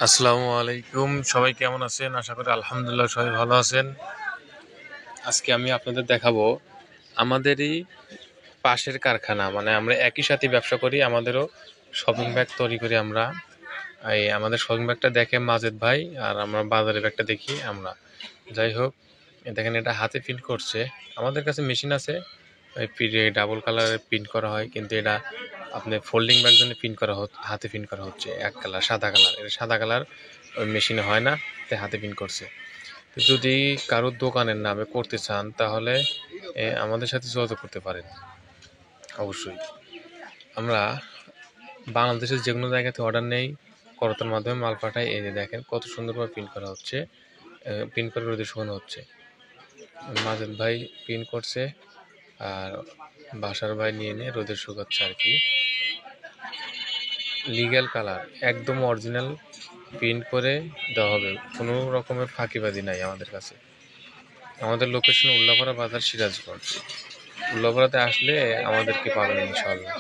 আসসালামু আলাইকুম, সবাই কেমন আছেন? আশা করি আলহামদুলিল্লাহ সবাই ভালো আছেন। আজকে আমি আপনাদের দেখাবো আমাদেরই পাশের কারখানা, মানে আমরা একই সাথে ব্যবসা করি, আমাদেরও শপিং ব্যাগ তৈরি করি আমরা। এই আমাদের শপিং ব্যাগটা দেখে মাজেদ ভাই, আর আমরা বাজারের ব্যাগটা দেখি আমরা। যাই হোক, দেখেন এটা হাতে প্রিন্ট করছে। আমাদের কাছে মেশিন আছে, ওই ডাবল কালারের প্রিন্ট করা হয়, কিন্তু এটা আপনি ফোল্ডিং ব্যাগ জন্য প্রিন্ট করা হাতে প্রিন্ট করা হচ্ছে এক কালার, সাদা কালার। এটা সাদা কালার ওই মেশিনে হয় না, তাই হাতে প্রিন্ট করছে। তো যদি কারোর দোকানের নামে করতে চান তাহলে আমাদের সাথে যোগাযোগ করতে পারেন। অবশ্যই আমরা বাংলাদেশের যে কোনো জায়গাতে অর্ডার নেই, করতার মাধ্যমে মাল পাঠাই। এই যে দেখেন কত সুন্দরভাবে প্রিন্ট করা হচ্ছে, প্রিন্ট করে রোদে শুকানো হচ্ছে। মাজেদ ভাই প্রিন্ট করছে, আর বাসার ভাই নিয়ে নিয়ে রোদে শুকাচ্ছে আর কি। লিগ্যাল কালার, একদম অরিজিনাল প্রিন্ট করে দেওয়া হবে, কোনো রকমের ফাঁকিবাজি নাই আমাদের কাছে। আমাদের লোকেশন উল্লাপাড়া বাজার, সিরাজগঞ্জ। উল্লাপাড়াতে আসলে আমাদেরকে পাবেন ইনশাল্লাহ।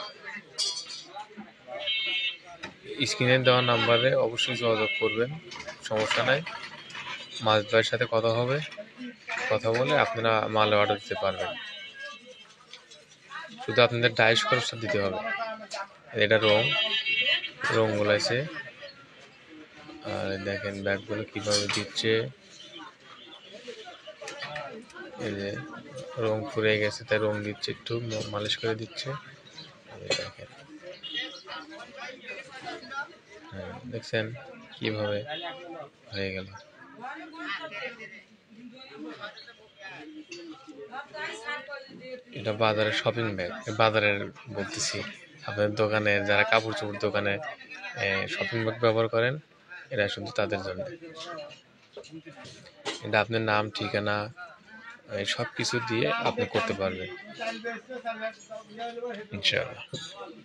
স্ক্রিনে দেওয়া নাম্বারে অবশ্যই যোগাযোগ করবেন, সমস্যা নাই। মাছ ভাইয়ের সাথে কথা হবে, কথা বলে আপনারা মালে অর্ডার দিতে পারবেন। শুধু আপনাদের ডাইস খরচটা দিতে হবে। এটা রং গুলাইছে, আর দেখেন ব্যাগগুলো কিভাবে দিচ্ছে। এই যে রং ফুরে গেছে, তাই রং দিচ্ছে, একটু মালিশ করে দিচ্ছে। দেখেন, হ্যাঁ দেখছেন কিভাবে হয়ে গেল। এটা বাজারের শপিং ব্যাগ, বাজারের বলতেছি, আপনাদের দোকানে যারা কাপড় চোপড় দোকানে শপিং ব্যাগ ব্যবহার করেন, এটা শুধু তাদের জন্য। এটা আপনার নাম, ঠিকানা, সব কিছু দিয়ে আপনি করতে পারবেন ইনশাআল্লাহ।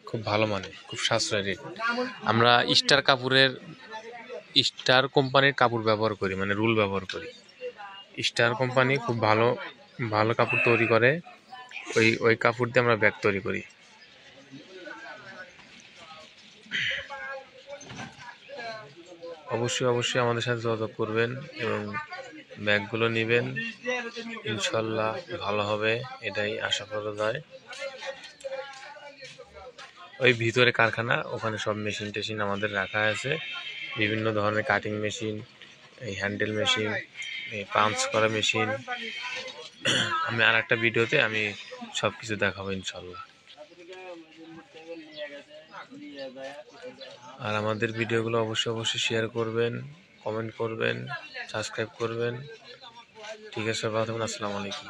খুব ভালো, মানে খুব সাশ্রয় রেট। আমরা স্টার কোম্পানির কাপড় ব্যবহার করি, মানে রুল ব্যবহার করি। স্টার কোম্পানি খুব ভালো ভালো কাপড় তৈরি করে, ওই কাপড় দিয়ে আমরা ব্যাগ তৈরি করি। অবশ্যই আমাদের সাথে যোগাযোগ করবেন এবং ব্যাগগুলো নেবেন, ইনশাল্লাহ ভালো হবে, এটাই আশা করা যায়। ওই ভিতরে কারখানা, ওখানে সব মেশিন টেশিন আমাদের রাখা আছে, বিভিন্ন ধরনের কাটিং মেশিন, এই হ্যান্ডেল মেশিন, এই পাঞ্চ করা মেশিন। আমি আর একটা ভিডিওতে আমি সব কিছু দেখাবো ইনশাল্লাহ। আর আমাদের ভিডিওগুলো অবশ্যই শেয়ার করবেন, কমেন্ট করবেন, সাবস্ক্রাইব করবেন। ঠিক আছে, ভালো থাকবেন। আসসালামু আলাইকুম।